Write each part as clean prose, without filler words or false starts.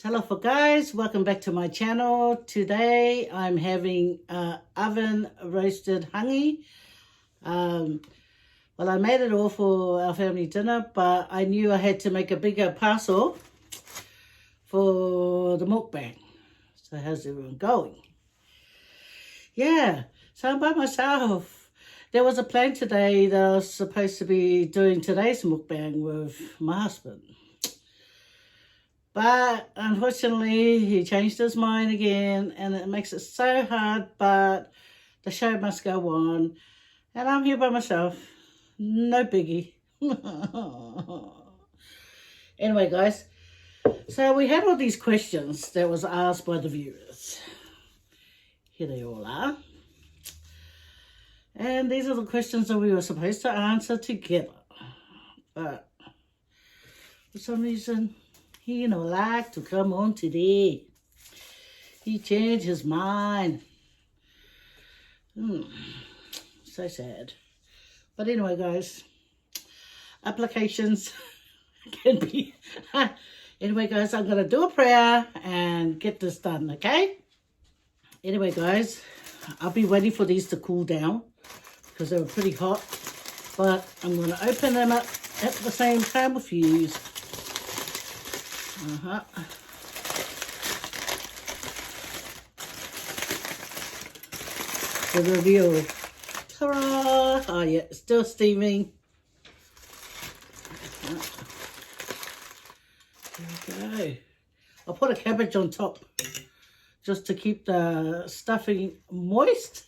TALOFA guys, welcome back to my channel. Today I'm having oven roasted hangi. Well, I made it all for our family dinner, but I knew I had to make a bigger parcel for the mukbang. So how's everyone going? Yeah, so I'm by myself. There was a plan today that I was supposed to be doing today's mukbang with my husband. But unfortunately, he changed his mind again, and it makes it so hard, but the show must go on. And I'm here by myself. No biggie. Anyway, guys, so we had all these questions that was asked by the viewers. Here they all are. And these are the questions that we were supposed to answer together. But for some reason, he like to come on today. He changed his mind. So sad. But anyway, guys, applications can be... Anyway, guys, I'm going to do a prayer and get this done, okay? Anyway, guys, I'll be waiting for these to cool down because they were pretty hot. But I'm going to open them up at the same time with you. The reveal. Ta-ra! Oh yeah, it's still steaming. There we go. I'll put a cabbage on top just to keep the stuffing moist.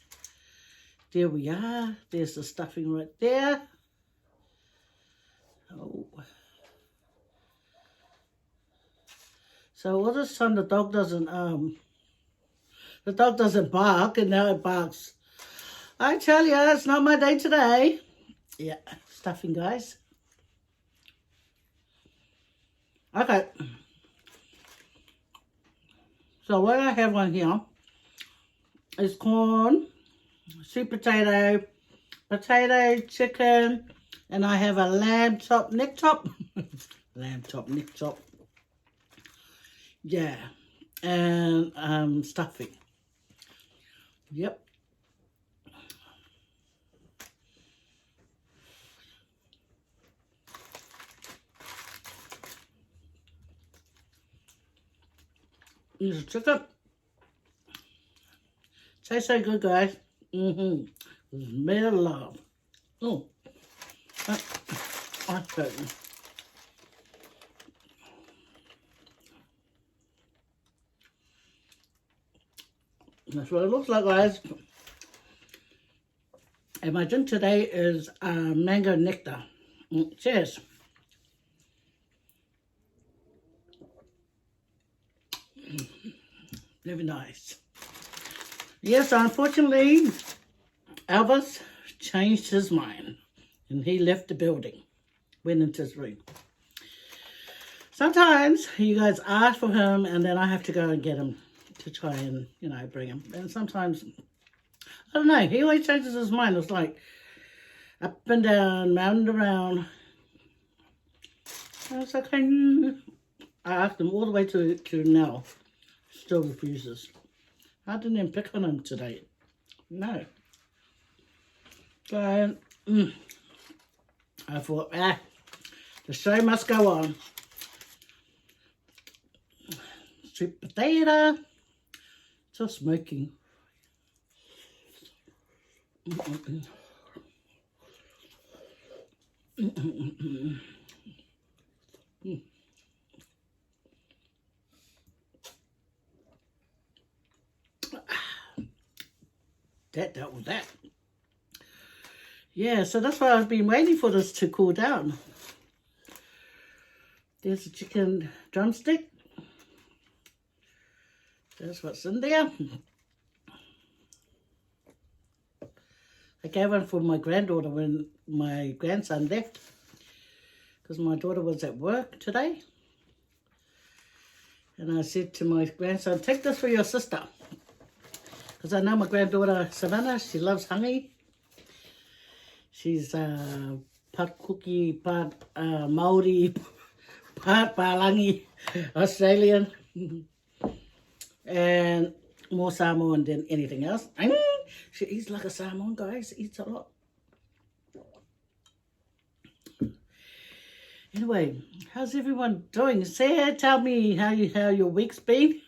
There we are. There's the stuffing right there. Oh. So all this time the dog doesn't bark, and now it barks. I tell you, it's not my day today. Yeah, stuffing, guys. Okay. So what I have on here is corn, sweet potato, chicken, and I have a lamb chop, neck chop. Lamb chop, neck chop. Yeah, and stuffing. Yep. Here's the chicken. Tastes so good, guys. It's made of love. Oh, I certainly. That's what it looks like, guys. And my drink today is mango nectar. Cheers. Very nice. Yes, unfortunately, Elvis changed his mind. And he left the building. Went into his room. Sometimes you guys ask for him and then I have to go and get him. To try and, bring him. And sometimes, I don't know, he always changes his mind. It's like up and down, round and around. And it's okay. I asked him all the way to now. Still refuses. I didn't even pick on him today. No. So, I thought, the show must go on. Sweet potato. Just smoking. That was that. Yeah, so that's why I've been waiting for this to cool down. There's a chicken drumstick. That's what's in there. I gave one for my granddaughter when my grandson left. Because my daughter was at work today. And I said to my grandson, take this for your sister. Because I know my granddaughter, Savannah, she loves hangi. She's part cookie, part Maori, part Palangi, Australian. And more Samoan than anything else. She eats like a Samoan, guys. Eats a lot. Anyway, how's everyone doing? Say, tell me how your week's been.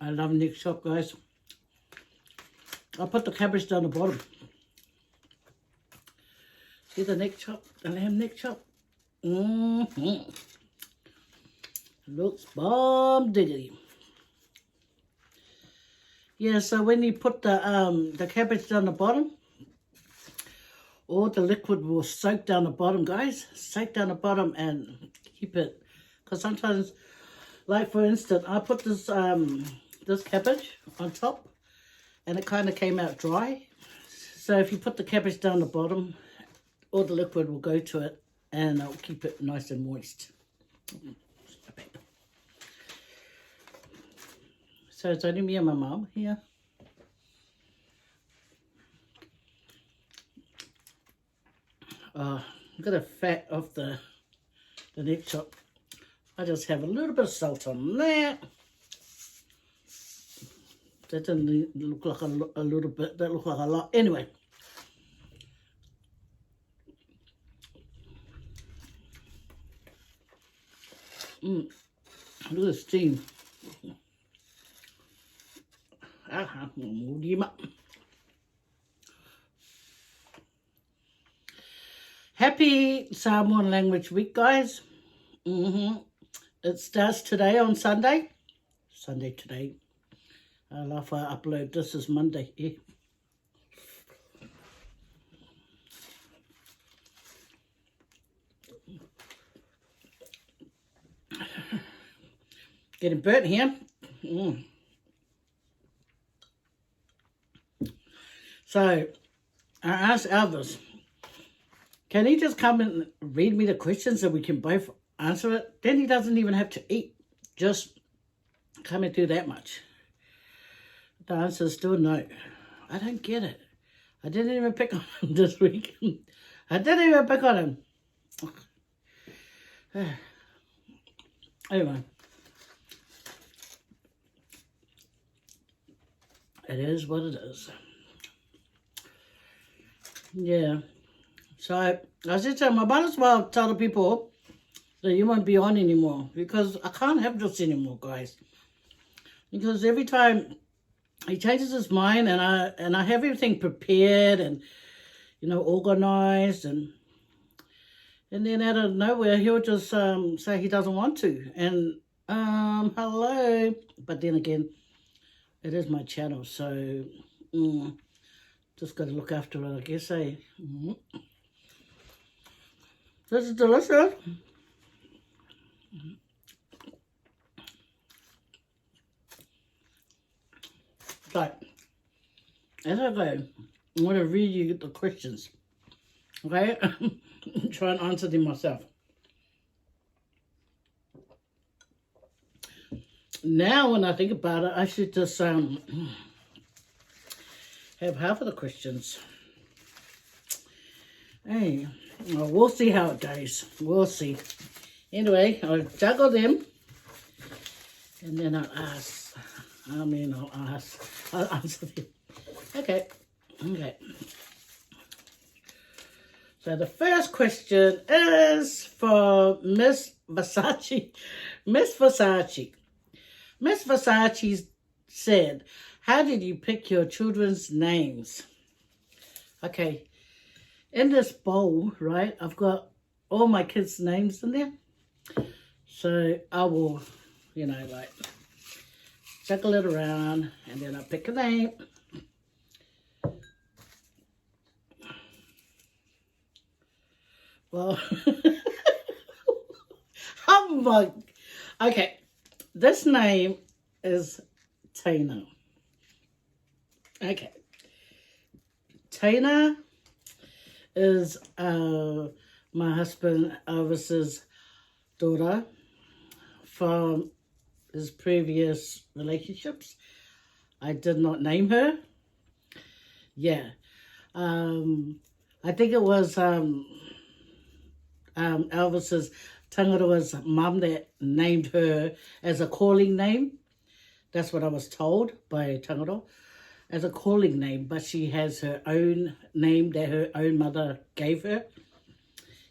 I love neck chop, guys. I'll put the cabbage down the bottom. See the neck chop, the lamb neck chop. Looks bomb diggity. Yeah, so when you put the cabbage down the bottom, all the liquid will soak down the bottom, guys. Soak down the bottom and keep it. Because sometimes, like for instance, I put this this cabbage on top, and it kind of came out dry. So if you put the cabbage down the bottom, all the liquid will go to it, and it'll keep it nice and moist. So it's only me and my mum here. Got a fat off the neck chop. I just have a little bit of salt on that. That didn't look like a little bit. That looked like a lot. Anyway. Look at the steam. Happy Samoan Language Week, guys. It starts today on Sunday. Sunday today. If I upload this is Monday. Yeah. Getting burnt here. So, I asked Elvis, can he just come and read me the questions so we can both answer it? Then he doesn't even have to eat. Just come and do that much. The answer is still no. I don't get it. I didn't even pick on him this week. I didn't even pick on him. Anyway. It is what it is. Yeah. So I said to him, I might as well tell the people that you won't be on anymore, because I can't have this anymore, guys. Because every time he changes his mind, and I have everything prepared and, you know, organized, and then out of nowhere he'll just say he doesn't want to. And hello. But then again, it is my channel, so just got to look after it, I guess, eh? This is delicious. So, as I go, I'm going to read you the questions, okay? Try and answer them myself. Now, when I think about it, I should just have half of the questions. Hey, well, we'll see how it goes. We'll see. Anyway, I'll juggle them, and then I'll answer them. Okay. So the first question is for Miss Versace. Miss Versace said, how did you pick your children's names? Okay, in this bowl, right, I've got all my kids' names in there. So I will, you know, like, juggle it around, and then I'll pick a name. Well, oh my, okay, this name is Tina. Okay, Tina is my husband Elvis's daughter from his previous relationships. I did not name her. Yeah. I think it was Elvis's Tangaroa's mum that named her as a calling name. That's what I was told by Tangaroa, as a calling name. But she has her own name that her own mother gave her.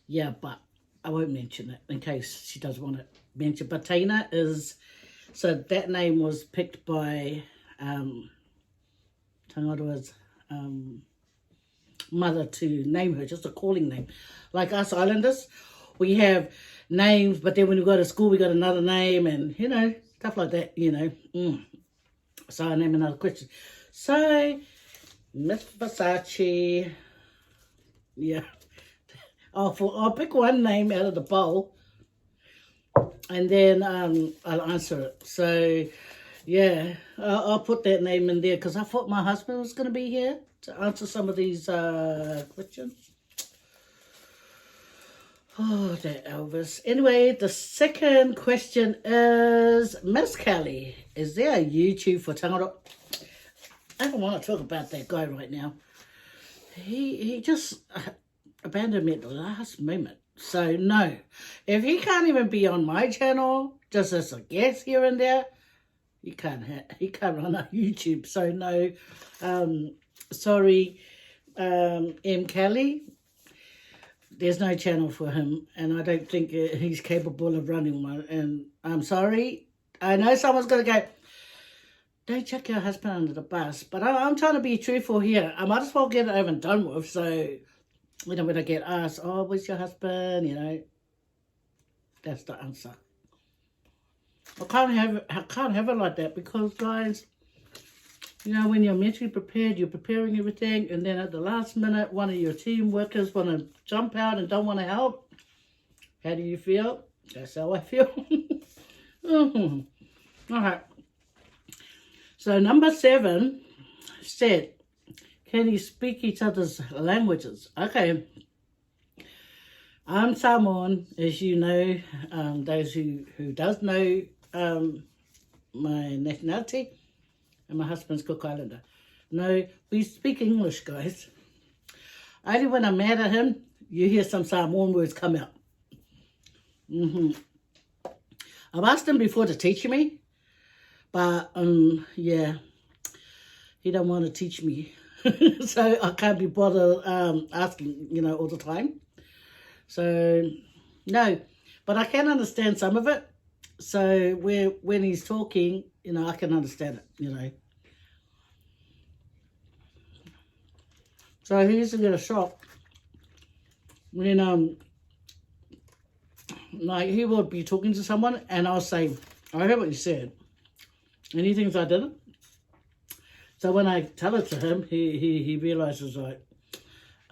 Yeah, but I won't mention it in case she doesn't want to mention. But Taina is, so that name was picked by Tangaroa's mother to name her, just a calling name. Like us Islanders, we have names, but then when we go to school, we got another name and, you know, stuff like that, you know. So I name another question. So, Miss Versace, yeah. I'll pick one name out of the bowl and then I'll answer it. So, yeah, I'll put that name in there because I thought my husband was going to be here to answer some of these questions. Oh, that Elvis. Anyway, the second question is, Miss Kelly, is there a YouTube for Tangaroa? I don't want to talk about that guy right now. He just abandoned me at the last moment. So, no. If he can't even be on my channel, just as a guest here and there, he can't run a YouTube. So, no. Sorry, M. Kelly. There's no channel for him, and I don't think he's capable of running one. And I'm sorry. I know someone's going to go, don't chuck your husband under the bus. But I'm trying to be truthful here. I might as well get it over and done with. So, you know, when I get asked, oh, where's your husband? You know, that's the answer. I can't have it like that because, guys, you know, when you're mentally prepared, you're preparing everything, and then at the last minute, one of your team workers want to jump out and don't want to help. How do you feel? That's how I feel. All right. So number 7 said, can you speak each other's languages? Okay. I'm Samoan, as you know, those who does know my nationality. And my husband's Cook Islander. No, we speak English, guys. Only when I'm mad at him, you hear some Samoan words come out. I've asked him before to teach me, but yeah, he don't want to teach me. So I can't be bothered asking, you know, all the time. So, no, but I can understand some of it. So when he's talking, you know, I can understand it, you know. So he used to get a shock when, like, he would be talking to someone and I'll say, I heard what you said. And he thinks I didn't. So when I tell it to him, he realizes, like,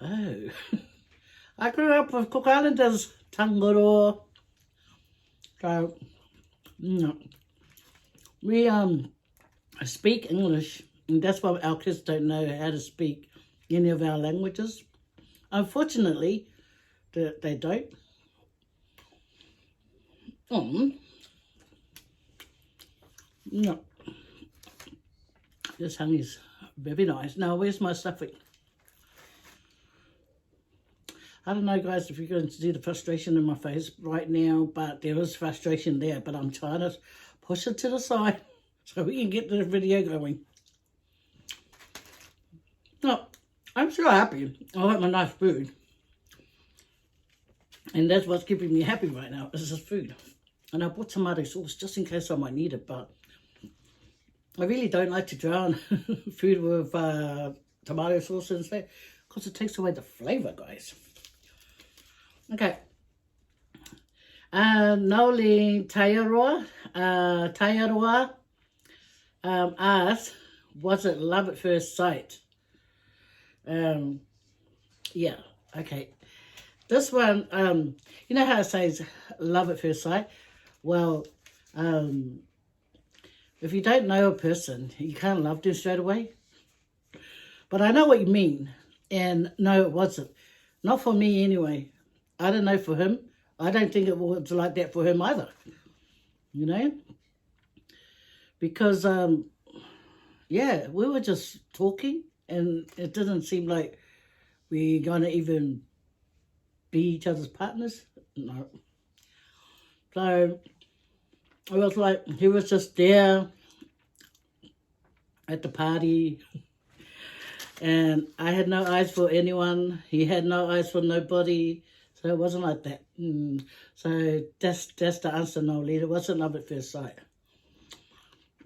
oh, I grew up with Cook Islanders, Tangaroa. So, you know, we speak English, and that's why our kids don't know how to speak any of our languages. Unfortunately, they don't. No. This honey's very nice. Now, where's my stuffing? I don't know, guys, if you're going to see the frustration in my face right now, but there is frustration there, but I'm trying to push it to the side so we can get the video going. No, I'm so happy. I like my nice food. And that's what's keeping me happy right now, is this food. And I bought tomato sauce just in case I might need it, but I really don't like to drown food with tomato sauce and stuff because it takes away the flavour, guys. Okay. Noli Taiaroa asked, was it love at first sight? Yeah, okay. This one, you know how it says love at first sight? Well, if you don't know a person, you can't love them straight away. But I know what you mean. And no, it wasn't. Not for me anyway. I don't know for him. I don't think it was like that for him either. You know? Because, yeah, we were just talking and it didn't seem like we gonna even be each other's partners? No. So it was like he was just there at the party, and I had no eyes for anyone. He had no eyes for nobody. So it wasn't like that. So that's the answer, Nolene. It wasn't love at first sight.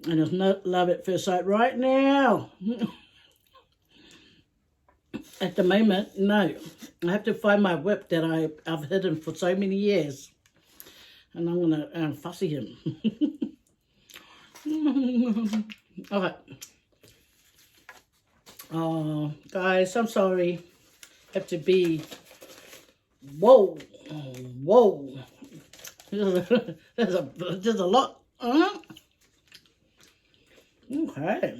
And it's not love at first sight right now. At the moment, no. I have to find my whip that I've hidden for so many years. And I'm going to fussy him. Okay. Oh, guys, I'm sorry. Have to be... Whoa. Whoa. There's a lot. Okay.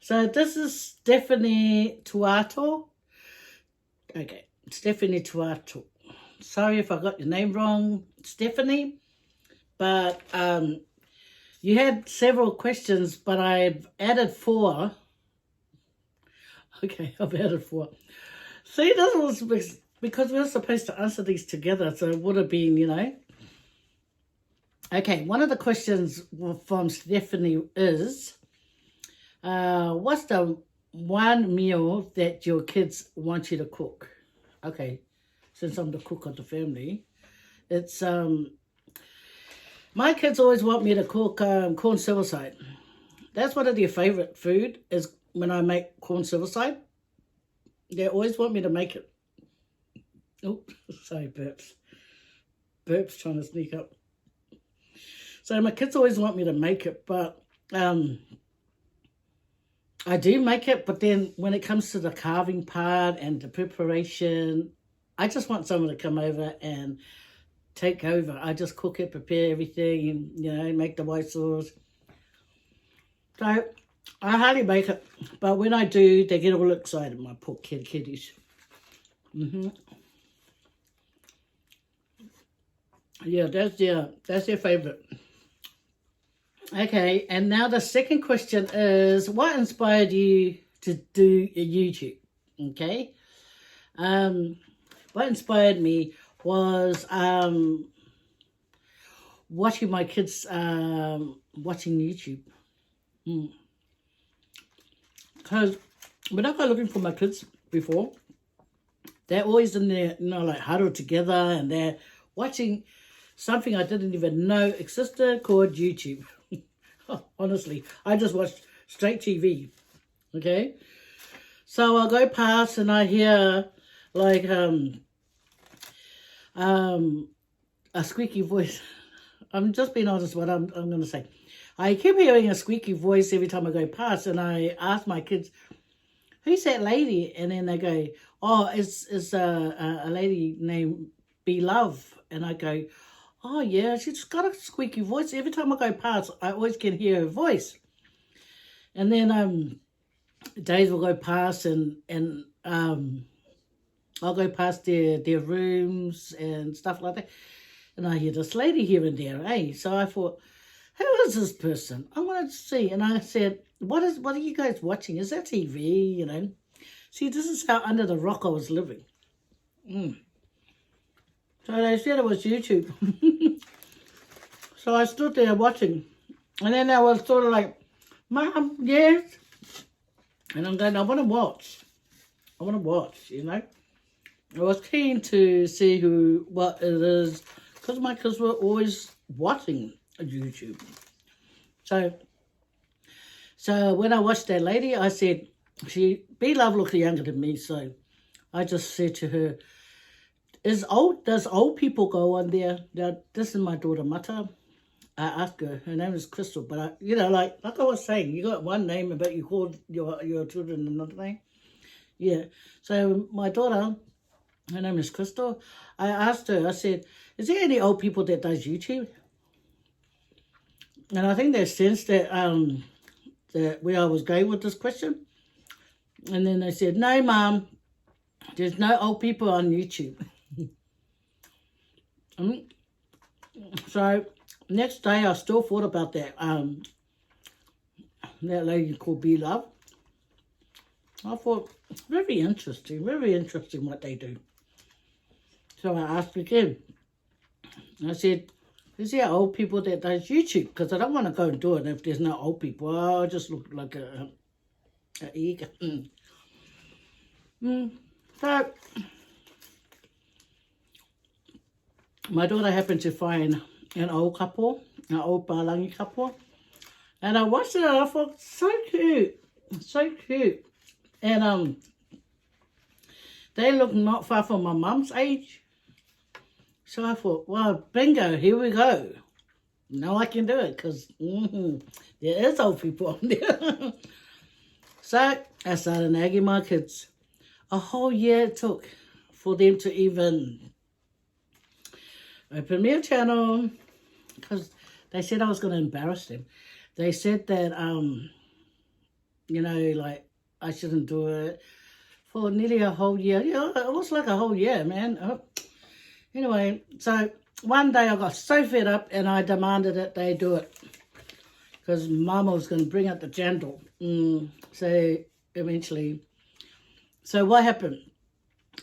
So this is Stephanie Tuato. Okay, Stephanie Tuato. Sorry if I got your name wrong, Stephanie. But you had several questions, but I've added 4. Okay, I've added 4. See, this was because we were supposed to answer these together, so it would have been, you know. Okay, one of the questions from Stephanie is, what's the one meal that your kids want you to cook? Okay, since I'm the cook of the family, it's, my kids always want me to cook corn silver side. That's one of their favourite food, is when I make corn silver side. They always want me to make it. Oh, sorry, burps. Burps trying to sneak up. So my kids always want me to make it, but I do make it, but then when it comes to the carving part and the preparation, I just want someone to come over and take over. I just cook it, prepare everything, and, you know, make the white sauce. So I hardly make it, but when I do, they get all excited, my poor kiddies. Yeah, that's their favourite. Okay, and now the second question is, what inspired you to do a YouTube? Okay, what inspired me was watching my kids watching YouTube. Because when I go looking for my kids before, they're always in there, you know, like huddled together, and they're watching something I didn't even know existed called YouTube. Honestly, I just watched straight TV. Okay, so I'll go past and I hear like a squeaky voice. I'm just being honest what I'm going to say. I keep hearing a squeaky voice every time I go past, and I ask my kids, who's that lady? And then they go, oh, it's a lady named Be Love. And I go, oh yeah, she's got a squeaky voice. Every time I go past, I always can hear her voice. And then days will go past, and I'll go past their rooms and stuff like that, and I hear this lady here and there, eh? So I thought, who is this person? I wanted to see. And I said, what are you guys watching? Is that TV, you know? See, this is how under the rock I was living. So they said it was YouTube. So I stood there watching. And then I was sort of like, Mom, yes? And I'm going, I want to watch. I want to watch, you know? I was keen to see what it is, because my kids were always watching YouTube. So when I watched that lady, I said, Be Love looked younger than me, so I just said to her, does old people go on there? Now, this is my daughter Mata. I asked her name is Crystal, but you know, like I was saying, you got one name, but you called your children another name. Yeah. So my daughter, her name is Crystal. I asked her, I said, is there any old people that does YouTube? And I think they sensed that where I was going with this question. And then they said, no, Mom, there's no old people on YouTube. So next day I still thought about that lady called Be Love. I thought, very interesting what they do. So I asked again. I said, is there old people that does YouTube? Because I don't want to go and do it if there's no old people. I'll just look like a eager. So, my daughter happened to find an old couple, an old Palangi couple. And I watched it and I thought, so cute. So cute. And they look not far from my mum's age. So I thought, well, bingo, here we go. Now I can do it because there is old people on there. So I started nagging my kids. A whole year it took for them to even open me a channel because they said I was going to embarrass them. They said that, you know, like I shouldn't do it for nearly a whole year. Yeah, it was like a whole year, man. Anyway, so one day I got so fed up and I demanded that they do it because Mama was going to bring out the jandal. So eventually, so what happened?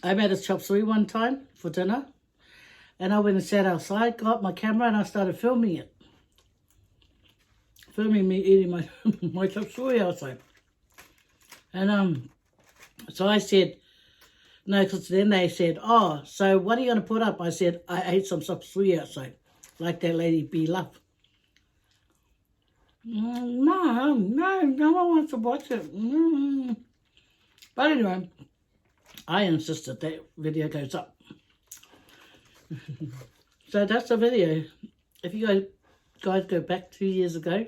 I made a chop suey one time for dinner and I went and sat outside, got my camera and I started filming it. Filming me eating my, my chop suey outside. And so I said, no, because then they said, oh, so what are you going to put up? I said, I ate some chop suey outside, like that lady B Love. No one wants to watch it. But anyway, I insisted that video goes up. So that's the video. If you guys go back 2 years ago,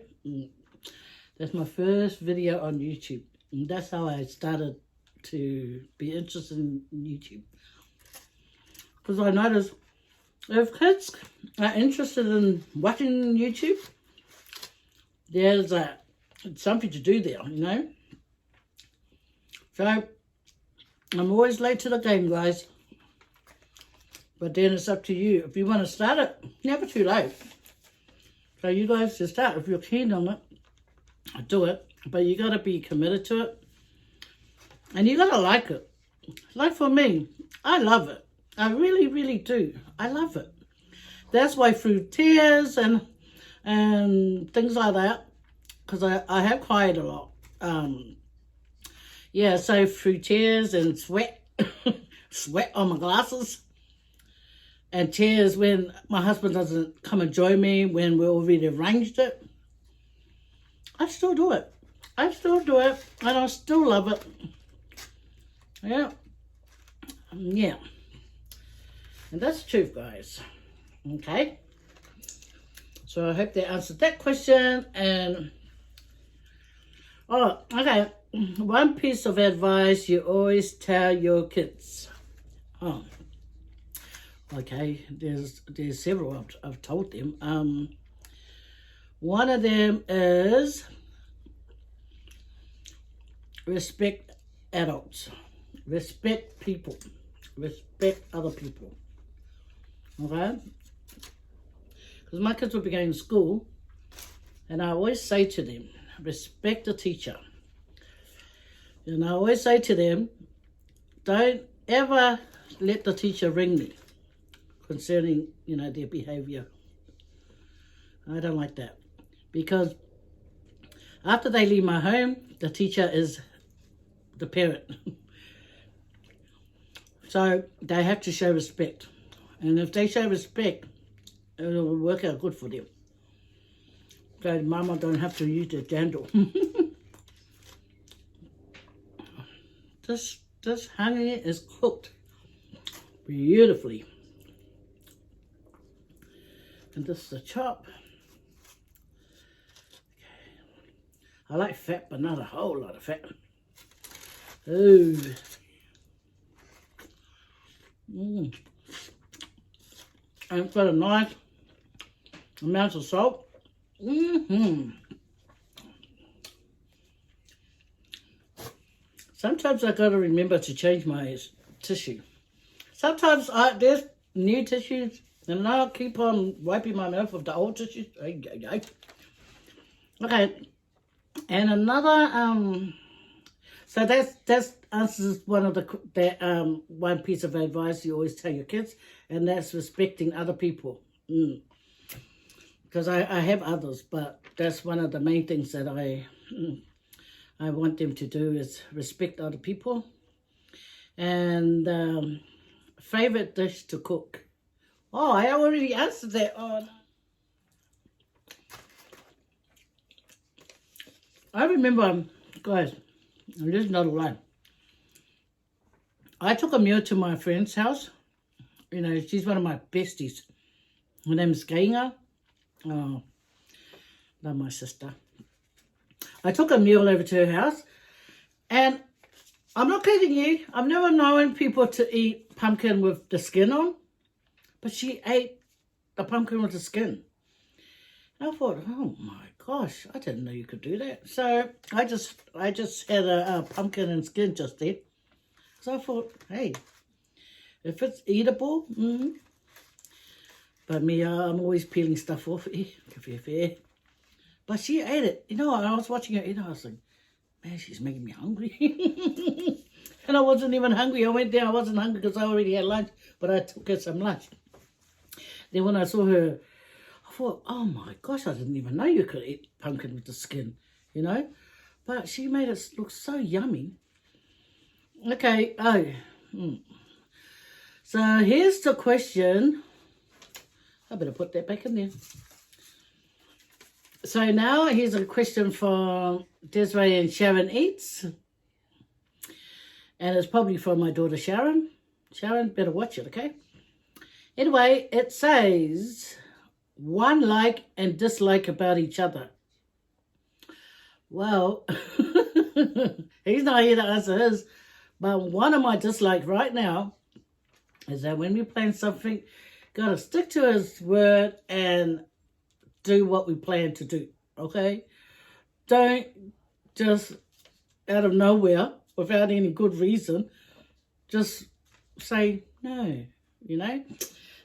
that's my first video on YouTube. And that's how I started to be interested in YouTube. Because I noticed if kids are interested in watching YouTube, there's something to do there, you know. So I'm always late to the game, guys. But then it's up to you. If you want to start it, never too late. So you guys just start. If you're keen on it, do it. But you got to be committed to it. And you got to like it. Like for me, I love it. I really, really do. I love it. That's why through tears and things like that, because I have cried a lot. Yeah, so through tears and sweat, sweat on my glasses, and tears when my husband doesn't come and join me when we already arranged it, I still do it. I still do it, and I still love it. Yeah. Yeah. And that's the truth, guys. Okay. So I hope they answered that question. And, oh, okay. One piece of advice you always tell your kids. Oh, okay. There's several I've told them. One of them is respect adults. Respect people. Respect other people. Okay? Because my kids will be going to school, and I always say to them, respect the teacher. And I always say to them, don't ever let the teacher ring me concerning, you know, their behavior. I don't like that. Because after they leave my home, the teacher is the parent. So they have to show respect. And if they show respect, it will work out good for them. So Mama don't have to use the jandal. This hangi is cooked beautifully. And this is the chop. I like fat, but not a whole lot of fat. Ooh. And it's got a nice amount of salt. Sometimes I gotta remember to change my tissue. Sometimes there's new tissues, and I'll keep on wiping my mouth with the old tissues. Okay. And another So that's answers one of the one piece of advice you always tell your kids, and that's respecting other people. Because I have others, but that's one of the main things that I want them to do is respect other people. And favorite dish to cook. Oh, I already answered that. Oh, no. I remember, guys, and this is not a lie. I took a meal to my friend's house. You know, she's one of my besties. Her name is Gainga. Oh, love my sister. I took a meal over to her house, and I'm not kidding you, I've never known people to eat pumpkin with the skin on, but she ate the pumpkin with the skin. And I thought, oh my gosh, I didn't know you could do that. So I just had a pumpkin and skin just then. So I thought, hey, if it's eatable, but me, I'm always peeling stuff off. Fair. But she ate it. You know, I was watching her eat it. I was like, man, she's making me hungry. And I wasn't even hungry. I went there. I wasn't hungry because I already had lunch. But I took her some lunch. Then when I saw her, I thought, oh my gosh, I didn't even know you could eat pumpkin with the skin, you know. But she made it look so yummy. Okay. So here's the question. I better put that back in there. So now here's a question from Desiree and Sharon Eats. And it's probably from my daughter Sharon. Sharon, better watch it, okay? Anyway, it says, one like and dislike about each other. Well, he's not here to answer his. But one of my dislikes right now is that when we're playing something, got to stick to his word and do what we plan to do, okay? Don't just out of nowhere, without any good reason, just say no, you know?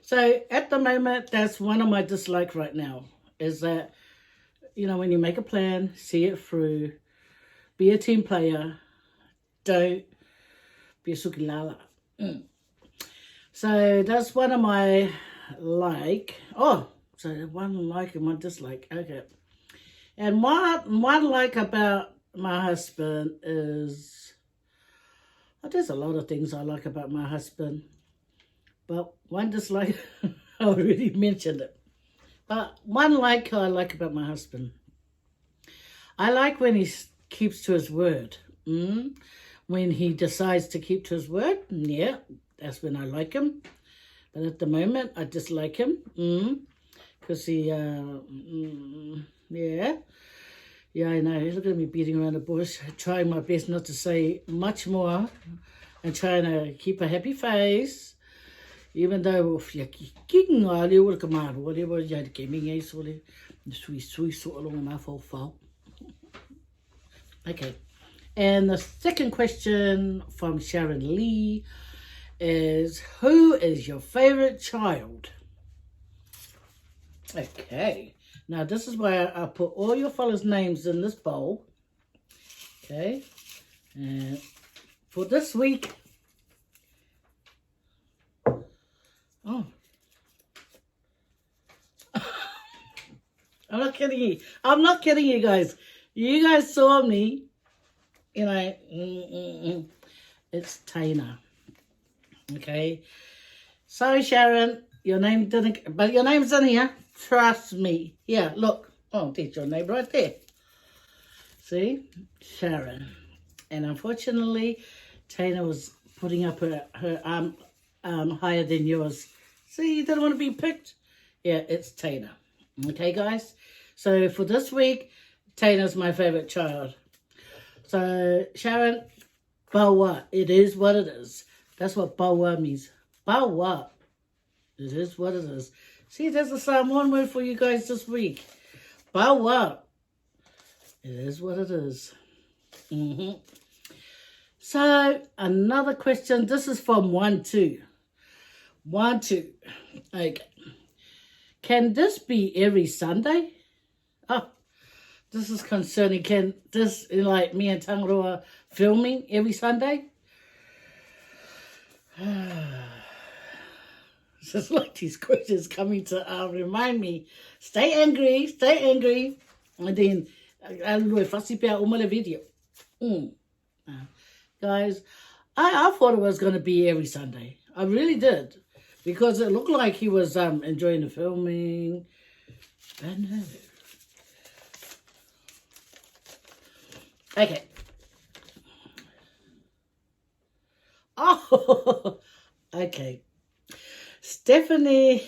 So at the moment, that's one of my dislikes right now, is that, you know, when you make a plan, see it through, be a team player, don't be a sukilala. So that's one of my so one like and one dislike. Okay. And one like about my husband is, there's a lot of things I like about my husband. But one dislike, I already mentioned it. But one like I like about my husband. I like when he keeps to his word. When he decides to keep to his word, yeah, that's when I like him. But at the moment, I dislike him. Because he, yeah, I know. Look at me beating around the bush, trying my best not to say much more and trying to keep a happy face. Even though, if you're kicking all you work, whatever you had gaming ace, or the sweet sort along enough all fall. Okay. And the second question from Sharon Lee is, who is your favorite child? Okay, now this is where I put all your fellas' names in this bowl. Okay, and for this week, I'm not kidding you. I'm not kidding you guys. You guys saw me, you know, it's Taina. Okay, sorry Sharon, your name didn't, but your name's in here. Trust me. Yeah, look. Oh, there's your name right there. See? Sharon. And unfortunately, Taina was putting up her arm higher than yours. See, you didn't want to be picked? Yeah, it's Taina. Okay, guys? So for this week, Taina's my favorite child. So, Sharon, bawa. It is what it is. That's what bawa means. Bawa. It is what it is. See, there's a SAMOAN word for you guys this week. Bawa. It is what it is. So, another question. This is from 1-2. 1-2. Okay. Can this be every Sunday? Oh, This is concerning, can this, like me and Tangaroa filming every Sunday? It's just like these questions coming to remind me, stay angry, stay angry. And then, I fussy pia umale video. Guys, I thought it was going to be every Sunday. I really did. Because it looked like he was enjoying the filming. But no. Okay. Oh, okay. Stephanie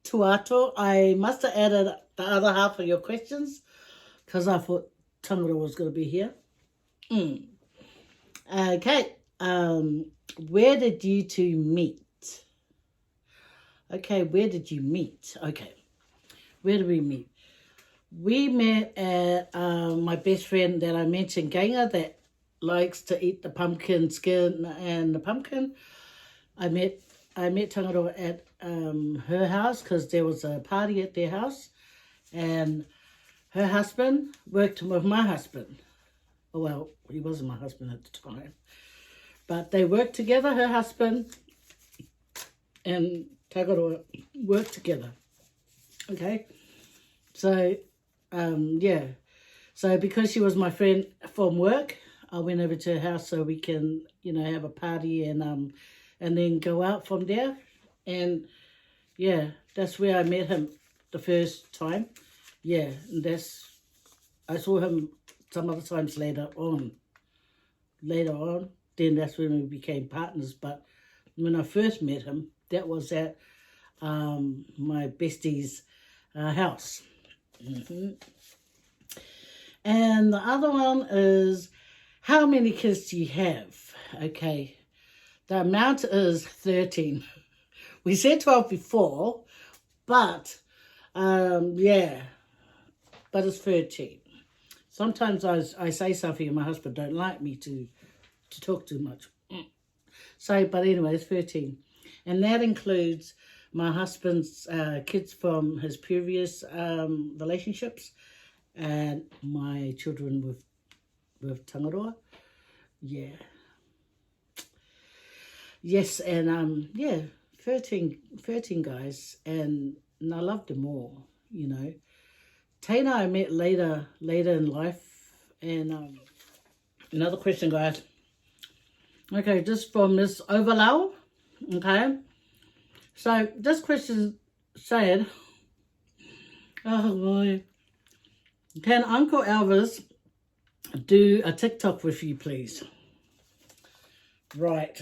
Tuato, I must have added the other half of your questions because I thought Tangara was going to be here. Okay. Where did you two meet? Okay, where did you meet? Okay. Where did we meet? We met at my best friend that I mentioned, Ganga, that likes to eat the pumpkin skin and the pumpkin. I met Tangaroa at her house because there was a party at their house, and her husband worked with my husband. Well, he wasn't my husband at the time, but they worked together. Her husband and Tangaroa worked together. Okay, so yeah, so because she was my friend from work, I went over to her house so we can, have a party and then go out from there. And yeah, that's where I met him the first time. Yeah, and I saw him some other times later on. Then that's when we became partners. But when I first met him, that was at my bestie's house. And the other one is, how many kids do you have? Okay, the amount is 13. We said 12 before, but yeah, but it's 13. Sometimes I say something and my husband don't like me to talk too much. So, but anyway, it's 13. And that includes my husband's kids from his previous relationships and my children with Tangaroa. Yeah. Yes, and yeah, 13 guys, and I loved them all, Taina I met later in life. And another question, guys. Okay, just from Miss Overlow. Okay. So this question said, oh boy, can Uncle Elvis do a TikTok with you, please? Right.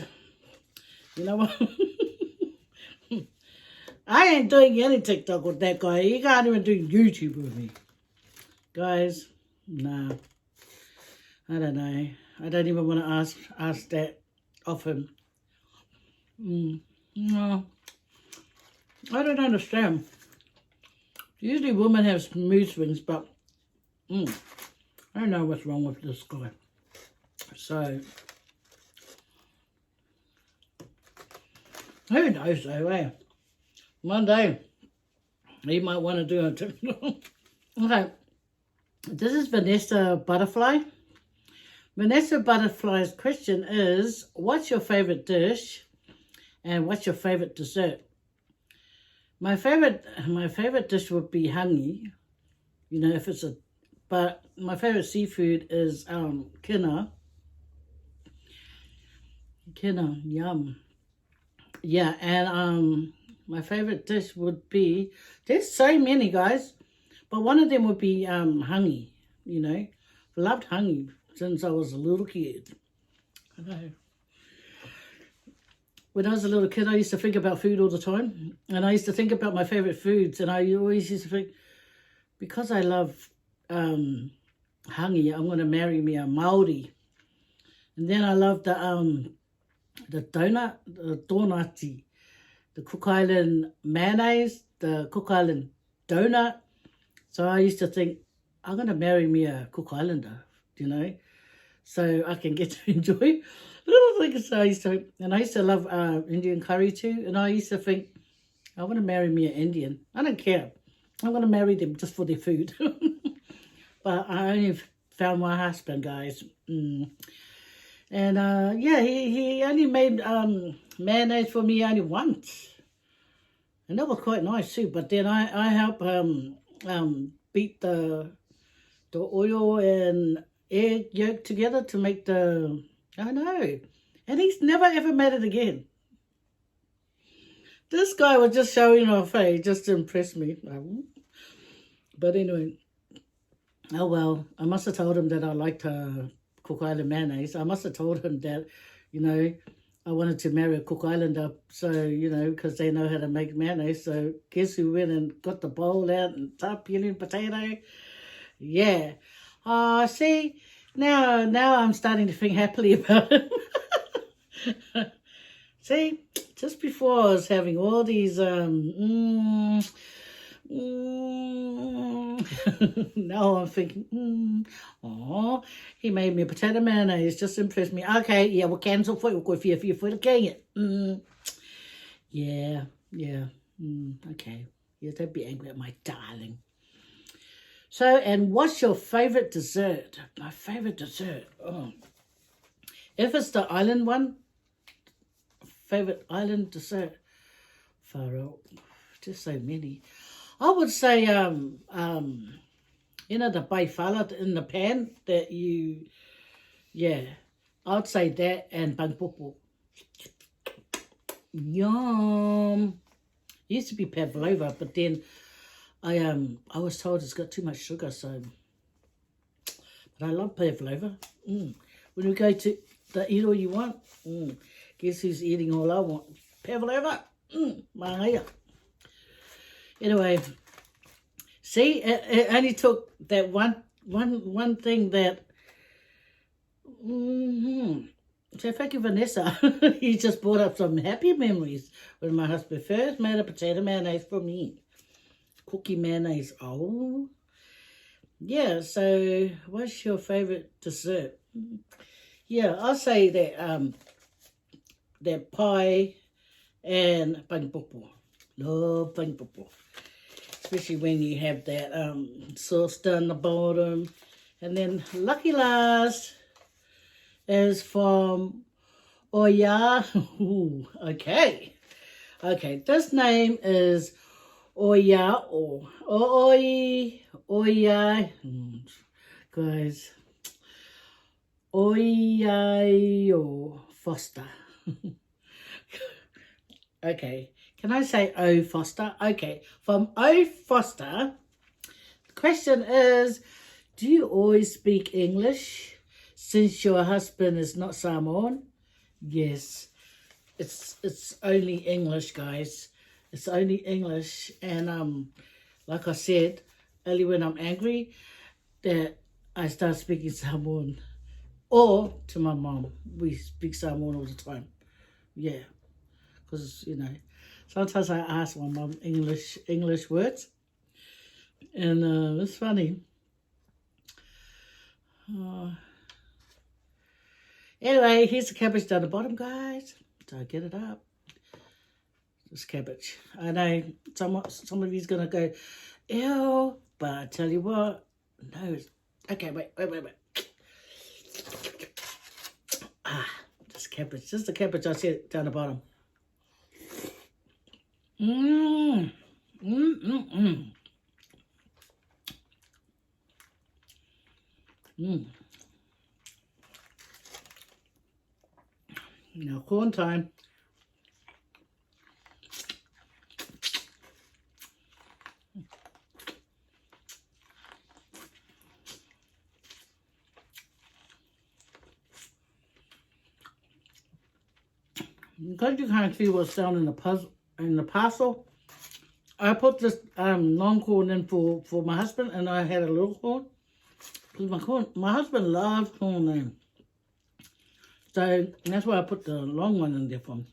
You know what? I ain't doing any TikTok with that guy. He can't even do YouTube with me. Guys, nah. I don't know. I don't even want to ask that of him. No. I don't understand. Usually women have smooth swings, but I don't know what's wrong with this guy. So, who knows though, eh? One day, he might want to do a TikTok. Okay, this is Vanessa Butterfly. Vanessa Butterfly's question is, what's your favourite dish and what's your favourite dessert? My favourite dish would be hangi, but my favourite seafood is kina. Kina, yum. Yeah, and my favourite dish would be, there's so many, guys, but one of them would be hangi, Loved hangi since I was a little kid. I know. When I was a little kid, I used to think about food all the time. And I used to think about my favourite foods. And I always used to think, because I love hangi, I'm going to marry me a Māori. And then I love the donati, the Cook Island mayonnaise, the Cook Island donut. So I used to think, I'm going to marry me a Cook Islander, so I can get to enjoy little things. So I used to love Indian curry too. And I used to think, I want to marry me an Indian. I don't care. I'm going to marry them just for their food. But I only found my husband, guys. And yeah, he only made mayonnaise for me only once. And that was quite nice too. But then I help beat the oil and egg yolk together to make the, I know. And he's never ever made it again. This guy was just showing off, hey, just to impress me. But anyway, oh well, I must have told him that I liked Cook Island mayonnaise. I must have told him that, you know, I wanted to marry a Cook Islander, so, you know, because they know how to make mayonnaise. So guess who went and got the bowl out and start peeling potato? Yeah. See, now I'm starting to think happily about it. See, just before I was having all these now I'm thinking, oh, he made me a potato mayonnaise just to impress me. Okay, yeah, we'll cancel for you. We'll go for the king. Yeah, okay. Yeah, don't be angry at my darling. So, and what's your favorite dessert? My favorite dessert. Oh, if it's the island one, favorite island dessert. Far out, just so many. I would say, you know, the baifala in the pan that you, yeah, I'd say that and bangpopo. Yum. It used to be pavlova, but then I was told it's got too much sugar, so, but I love pavlova. When we go to eat all you want, guess who's eating all I want? Pavlova. Mahaya. Anyway, see, it only took that one thing that. So thank you, Vanessa. You just brought up some happy memories when my husband first made a potato mayonnaise for me. Cookie mayonnaise. Oh, yeah. So, what's your favorite dessert? Yeah, I'll say that that pie and bangpopo. Love bangpopo. Especially when you have that sauce down the bottom. And then lucky last is from Oya. Ooh, okay. Okay, this name is Oya or Oya. Guys, Oya Foster. Okay. Can I say O Foster? Okay. From O Foster, the question is, do you always speak English since your husband is not Samoan? Yes. It's only English, guys. It's only English. And like I said, only when I'm angry that I start speaking Samoan. Or to my mom. We speak Samoan all the time. Yeah. Because, you know, sometimes I ask my mom English words. And it's funny. Anyway, here's the cabbage down the bottom, guys. So get it up. This cabbage. I know some of you's going to go, ew. But I tell you what. No. Okay, wait. This cabbage. This is the cabbage I said down the bottom. Now corn time. Because you can't see what's down in the parcel, I put this long corn in for my husband, and I had a little corn. Because my husband loves corn then. So that's why I put the long one in there for him.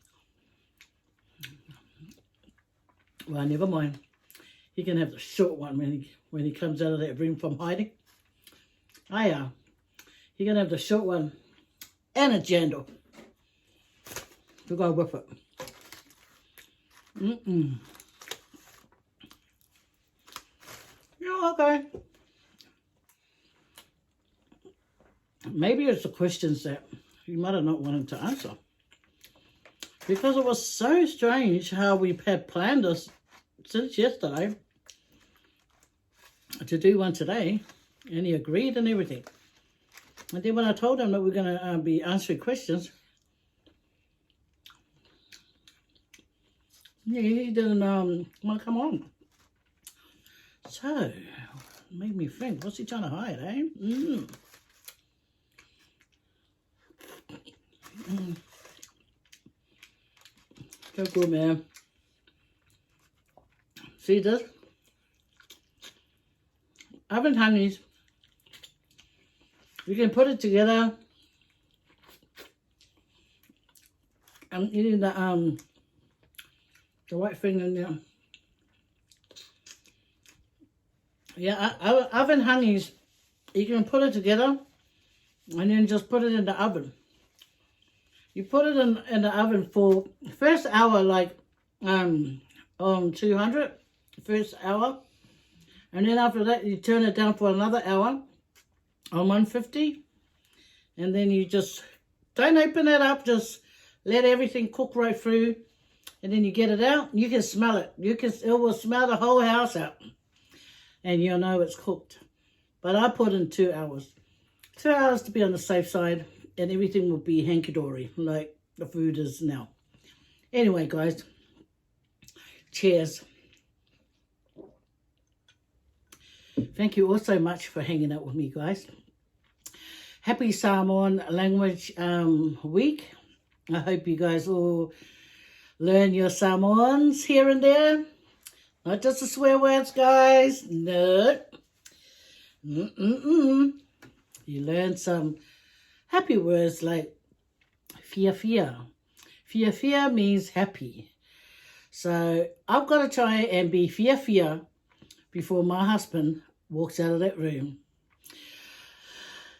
Well, never mind. He can have the short one when he comes out of that room from hiding. He can have the short one and a jandal to go with it. Yeah, okay. maybe it's the questions that you might have not wanted to answer. Because it was so strange how we had planned this since yesterday to do one today. And he agreed and everything. And then when I told him that we're going to be answering questions, yeah, he didn't want to come on. So, it made me think, what's he trying to hide, eh? So good, man. See this? Oven honey's. You can put it together. I'm eating the white thing in there. Yeah, oven honey's. You can put it together and then just put it in the oven. You put it in the oven for first hour, like 200, first hour. And then after that, you turn it down for another hour on 150. And then you just don't open it up. Just let everything cook right through. And then you get it out. You can smell it. It will smell the whole house out. And you'll know it's cooked. But I put in 2 hours. 2 hours to be on the safe side. And everything will be hanky-dory like the food is now. Anyway, guys. Cheers. Thank you all so much for hanging out with me, guys. Happy Samoan Language Week. I hope you guys all learn your Samoans here and there. Not just the swear words, guys. No. You learn some happy words like fia fia. Fia fia means happy. So I've got to try and be fia fia before my husband walks out of that room.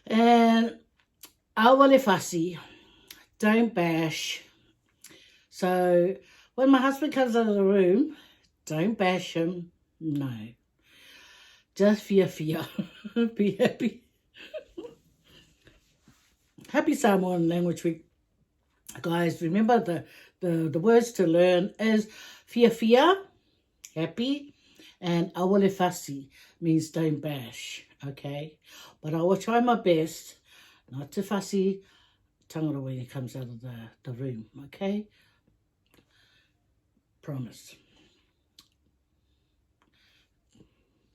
And awale fussy, don't bash. So when my husband comes out of the room, don't bash him. No. Just fia fia. Be happy. Happy Samoan Language Week. Guys, remember the words to learn is fia fia, happy, and awale fussy means don't bash, okay? But I will try my best not to fussy tangata when he comes out of the room, okay? Promise.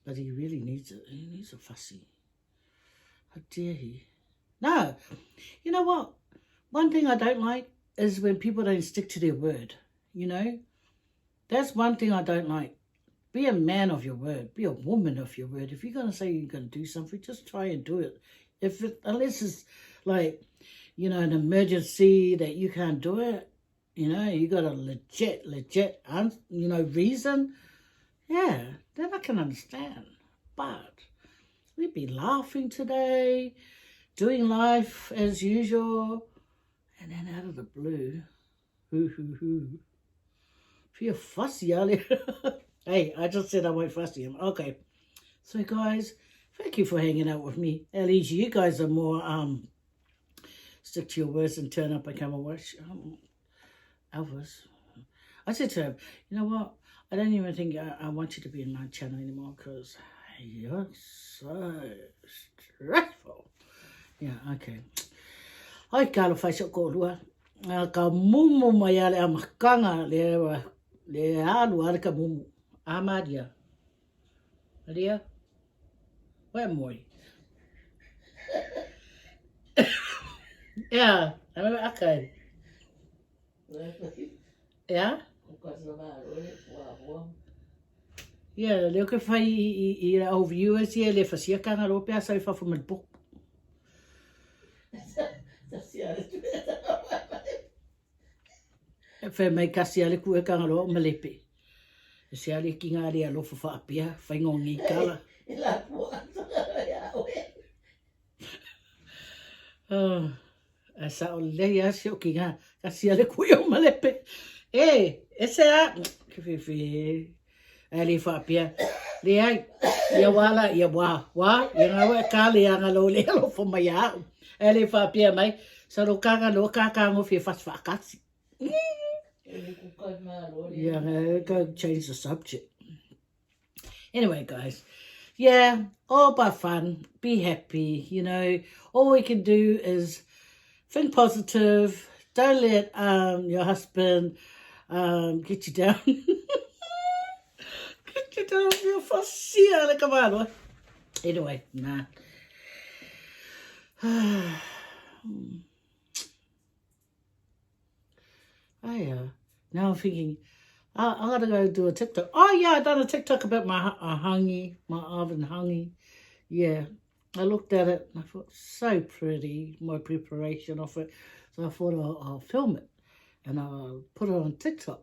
But he really needs it. He needs a fussy. How dare he? No. You know what? One thing I don't like is when people don't stick to their word, you know? That's one thing I don't like. Be a man of your word. Be a woman of your word. If you're going to say you're going to do something, just try and do it. Unless it's like, you know, an emergency that you can't do it, you know, you got a legit, you know, reason, yeah, then I can understand. But we'd be laughing today, doing life as usual, and then out of the blue, feel fussy earlier. Hey, I just said I won't fussy him. Okay. So, guys, thank you for hanging out with me. At least you guys are more, stick to your words and turn up and come and watch Elvis. I said to him, you know what? I don't even think I want you to be in my channel anymore because you're so stressful. Yeah, okay. Ai, TALOFA so ko lua. Ka mumu mai ale a makanga le alu ale ka mumu. Amadia. Adia? Where moi? Yeah, I'm okay. Yeah? Yeah, leo ke whai I au viewers here le whasia kanga lo pia sa I whafu man book. E whai mai kasi ale kue kanga lo malepe. E se ale ki ngā rea lofu whaapia, whai ngongi kala. Oh, a sa o lei a se o ki ngā kasi ale kue o malepe. E se a, ke whi ali whaapia. Le ai, ia wala, ia wā, ia ngā wea ka le anga lo le alo fo mai au. Ele whapia mai. Sa ro kaka ngofi fast whakatsi. Yeah, go change the subject. Anyway, guys. Yeah, all about fun. Be happy, you know. All we can do is think positive. Don't let your husband get you down. Get you down. You're fussy. Anyway, nah. Now I'm thinking, I gotta go do a TikTok. Oh yeah, I done a TikTok about my hangi, my oven hangi. Yeah, I looked at it and I thought, so pretty, my preparation of it. So I thought I'll film it and I'll put it on TikTok.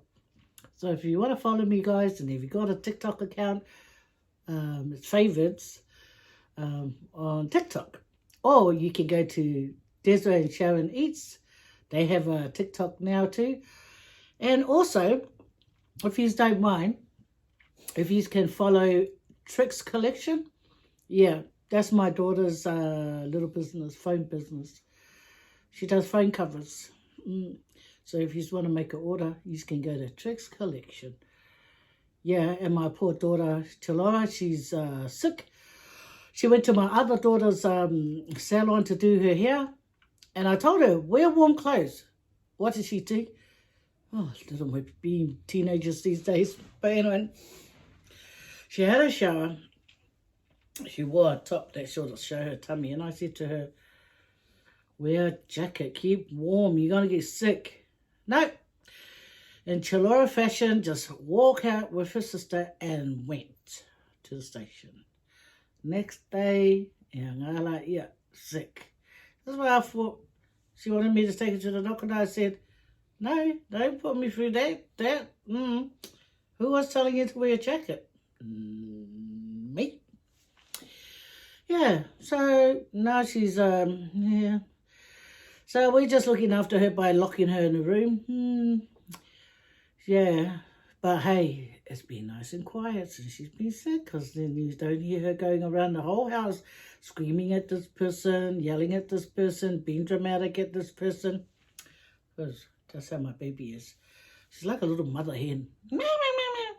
So if you want to follow me, guys, and if you got a TikTok account, it's Faye Vids on TikTok. Or you can go to Desiree and Sharon Eats. They have a TikTok now too. And also, if you don't mind, if you can follow Tricks Collection, yeah, that's my daughter's little business, phone business. She does phone covers. So if you want to make an order, you can go to Tricks Collection. Yeah, and my poor daughter, TALOFA, she's sick. She went to my other daughter's salon to do her hair. And I told her, wear warm clothes. What did she do? Oh, little being teenagers these days. But anyway, she had a shower. She wore a top that sort of show her tummy. And I said to her, wear a jacket, keep warm. You're going to get sick. No. In Chalora fashion, just walk out with her sister and went to the station. Next day, yeah, sick. That's why I thought she wanted me to take her to the doctor. And I said, no, don't put me through that. Who was telling you to wear a jacket? Me. Yeah, so now she's, yeah. So we're just looking after her by locking her in the room. Yeah, but hey, it's been nice and quiet since she's been sick, because then you don't hear her going around the whole house screaming at this person, yelling at this person, being dramatic at this person. Because that's how my baby is. She's like a little mother hen. Meow, meow, meow,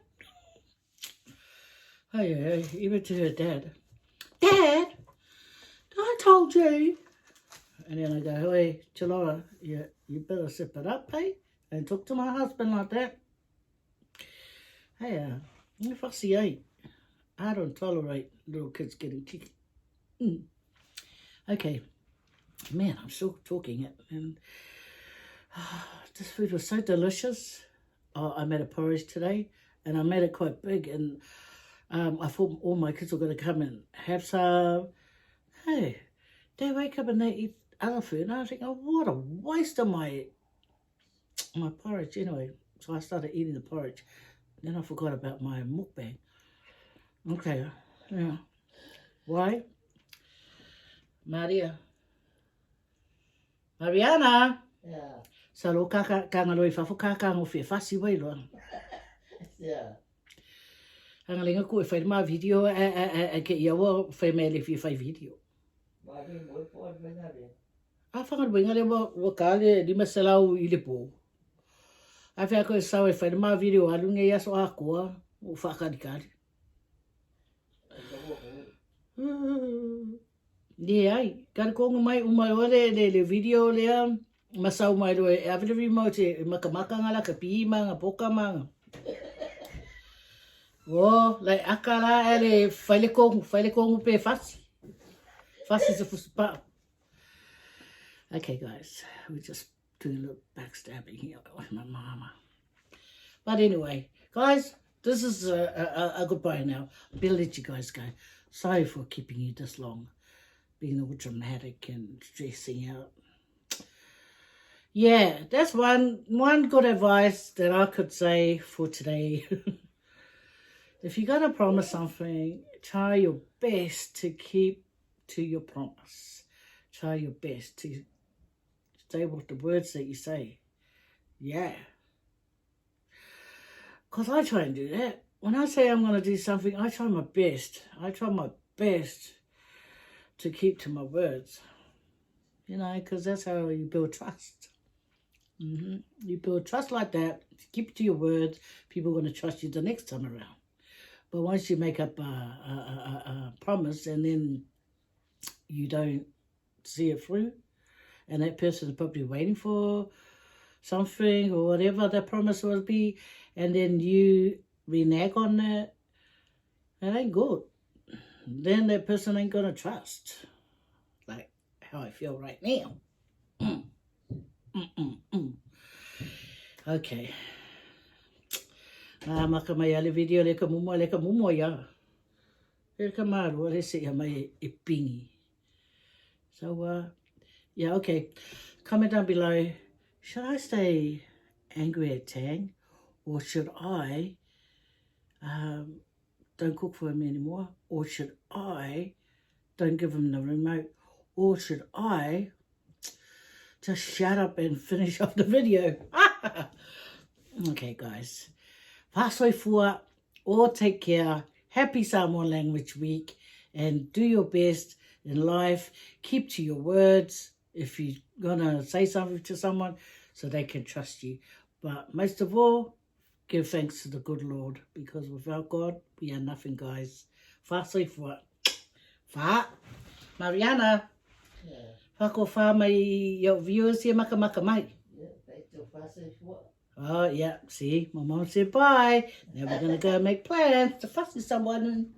meow. Hey, even to her dad. Dad, I told you. And then I go, hey, Chalora, yeah, you better sip it up, hey? Don't talk to my husband like that. Hey, I'm fussy, eh? I don't tolerate little kids getting cheeky. Okay. Man, I'm still talking it. And this food was so delicious. I made a porridge today, and I made it quite big. And I thought all my kids were going to come and have some. Hey, they wake up and they eat other food. And I think, oh, what a waste of my porridge. Anyway, so I started eating the porridge. Then I forgot about my mukbang. Okay, yeah. Why? Mariana. Yeah. Sa lo kaka kangaloi fafu kaka ngo fe fasi wai lo. Yeah. Hangalinga ko fai ma video ke ia wo fai mele fi fai video. Ma ke mo po venare. A fangal wengale wo kale di masalau ile po. A fai ko sa fai ma video alunge ya so akua o fakadikari. Yeah, kan ko mai umai le video le masau mai do every remote makamaka ngala ka pima nga poka manga. Oh, like akala ele fale ko pe fasi. Fasi se fuspa. Okay guys, we just doing a little backstabbing here with my mama. But anyway, guys, this is a goodbye now. I'll let you guys go. Sorry for keeping you this long, being all dramatic and stressing out. Yeah, that's one good advice that I could say for today. If you're going to promise something, try your best to keep to your promise. Try your best to say what the words that you say. Yeah. Because I try and do that. When I say I'm going to do something, I try my best. I try my best to keep to my words. You know, because that's how you build trust. You build trust like that. If you keep it to your words, people are going to trust you the next time around. But once you make up a promise and then you don't see it through, and that person is probably waiting for something or whatever that promise will be, and then you renege on that, it ain't good. Then that person ain't going to trust. Like how I feel right now. Okay. Maka mai ale video leka mumo ya. Leka maru ale se ya mai e pingi. So yeah, okay. Comment down below. Should I stay angry at Tang, or should I don't cook for him anymore, or should I don't give him the remote, or should I just shut up and finish off the video? Okay, guys. Whasoi fua, all take care. Happy Samoan Language Week, and do your best in life. Keep to your words if you're gonna say something to someone so they can trust you. But most of all, give thanks to the good Lord, because without God, we are nothing, guys. Whasoi fua. Wha. Mariana. Yeah. Whako wha mai your viewers here maka mai. Yeah, back to fussy what? Oh, yeah, see, my mom said bye. Now we're going to go make plans to fuss with someone.